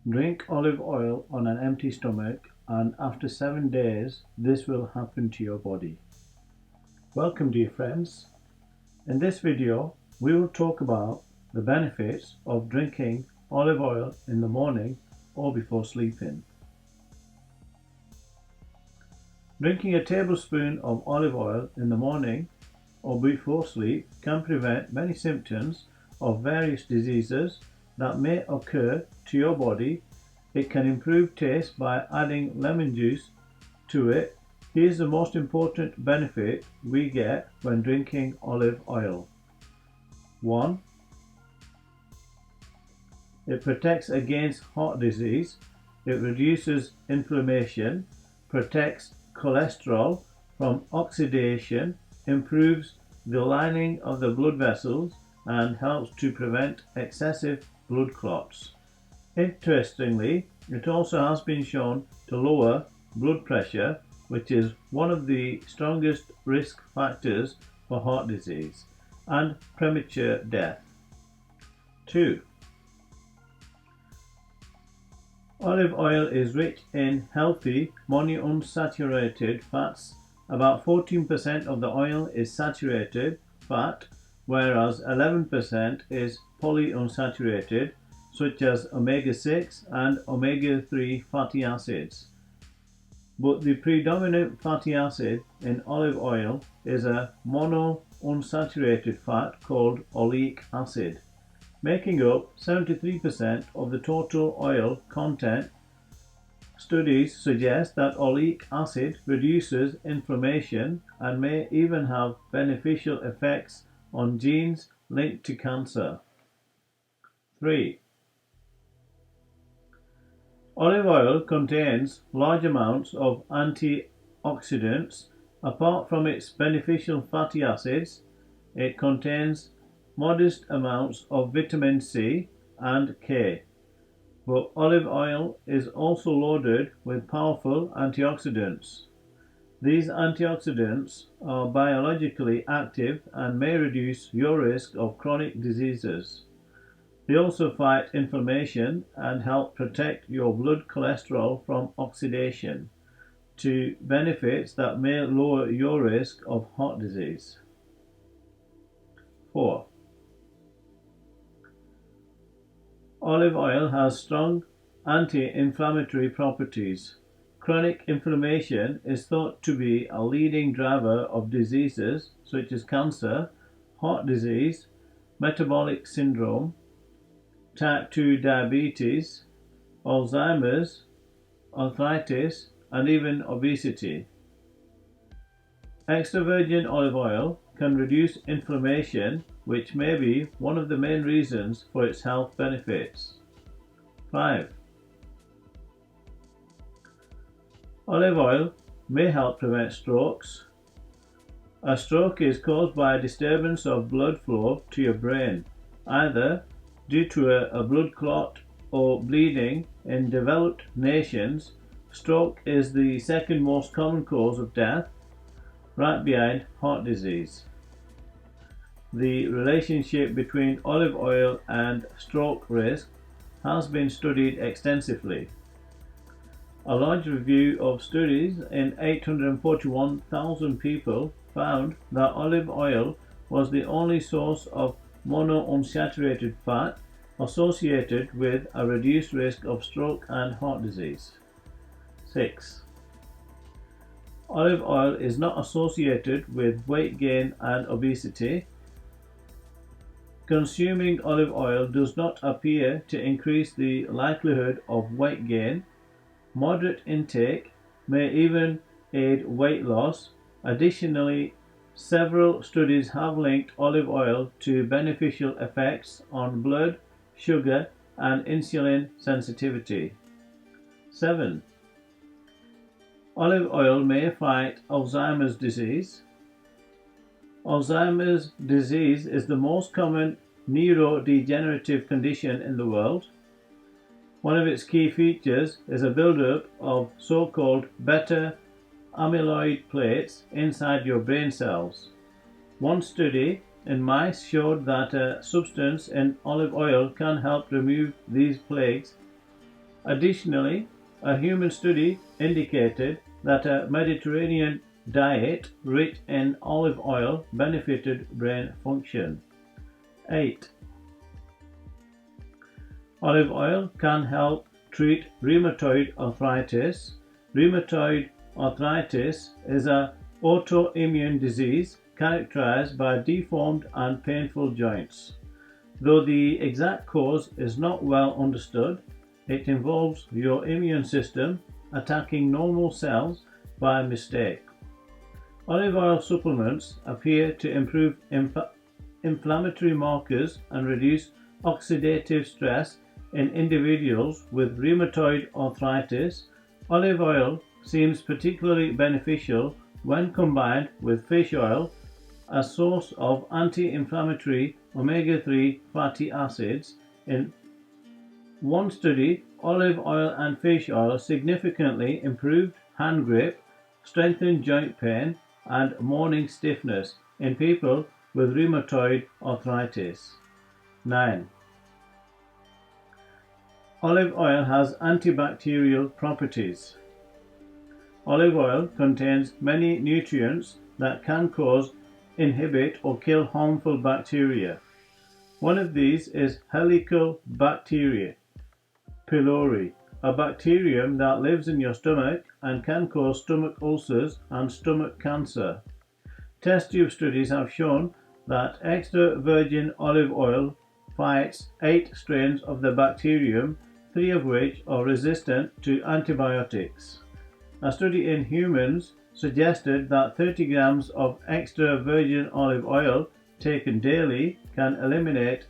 Drink olive oil on an empty stomach, and after 7 days, this will happen to your body. Welcome, dear friends. In this video, we will talk about the benefits of drinking olive oil in the morning or before sleeping. Drinking a tablespoon of olive oil in the morning or before sleep can prevent many symptoms of various diseases that may occur to your body. It can improve taste by adding lemon juice to it. Here's the most important benefit we get when drinking olive oil. 1. It protects against heart disease. It reduces inflammation, protects cholesterol from oxidation, improves the lining of the blood vessels, and helps to prevent excessive blood clots. Interestingly, it also has been shown to lower blood pressure, which is one of the strongest risk factors for heart disease and premature death. 2. Olive oil is rich in healthy monounsaturated fats. About 14% of the oil is saturated fat, whereas 11% is polyunsaturated, such as omega-6 and omega-3 fatty acids. But the predominant fatty acid in olive oil is a monounsaturated fat called oleic acid, making up 73% of the total oil content. Studies suggest that oleic acid reduces inflammation and may even have beneficial effects on genes linked to cancer. 3. Olive oil contains large amounts of antioxidants. Apart from its beneficial fatty acids, it contains modest amounts of vitamin C and K. But olive oil is also loaded with powerful antioxidants. These antioxidants are biologically active and may reduce your risk of chronic diseases. They also fight inflammation and help protect your blood cholesterol from oxidation, to benefits that may lower your risk of heart disease. 4. Olive oil has strong anti-inflammatory properties. Chronic inflammation is thought to be a leading driver of diseases such as cancer, heart disease, metabolic syndrome, type 2 diabetes, Alzheimer's, arthritis, and even obesity. Extra virgin olive oil can reduce inflammation, which may be one of the main reasons for its health benefits. 5. Olive oil may help prevent strokes. A stroke is caused by a disturbance of blood flow to your brain, either due to a blood clot or bleeding. In developed nations, stroke is the second most common cause of death, right behind heart disease. The relationship between olive oil and stroke risk has been studied extensively. A large review of studies in 841,000 people found that olive oil was the only source of monounsaturated fat associated with a reduced risk of stroke and heart disease. 6. Olive oil is not associated with weight gain and obesity. Consuming olive oil does not appear to increase the likelihood of weight gain. Moderate intake may even aid weight loss. Additionally, several studies have linked olive oil to beneficial effects on blood sugar and insulin sensitivity. 7. Olive oil may fight Alzheimer's disease. Alzheimer's disease is the most common neurodegenerative condition in the world. One of its key features is a buildup of so-called beta amyloid plaques inside your brain cells. One study in mice showed that a substance in olive oil can help remove these plaques Additionally, a human study indicated that a Mediterranean diet rich in olive oil benefited brain function. 8. Olive oil can help treat rheumatoid arthritis. Rheumatoid arthritis is an autoimmune disease characterized by deformed and painful joints. Though the exact cause is not well understood, it involves your immune system attacking normal cells by mistake. Olive oil supplements appear to improve inflammatory markers and reduce oxidative stress in individuals with rheumatoid arthritis. Olive oil seems particularly beneficial when combined with fish oil, a source of anti-inflammatory omega-3 fatty acids. In one study, olive oil and fish oil significantly improved hand grip, strengthened joint pain, and morning stiffness in people with rheumatoid arthritis. 9. Olive oil has antibacterial properties. Olive oil contains many nutrients that can cause, inhibit, or kill harmful bacteria. One of these is Helicobacter pylori, a bacterium that lives in your stomach and can cause stomach ulcers and stomach cancer. Test tube studies have shown that extra virgin olive oil fights 8 strains of the bacterium, 3 of which are resistant to antibiotics. A study in humans suggested that 30 grams of extra virgin olive oil taken daily can eliminate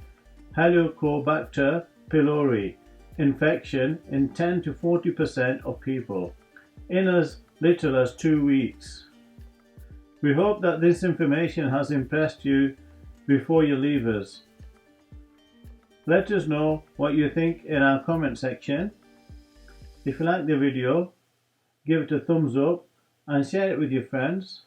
Helicobacter pylori infection in 10 to 40% of people in as little as 2 weeks. We hope that this information has impressed you before you leave us. Let us know what you think in our comment section. If you like the video, give it a thumbs up and share it with your friends.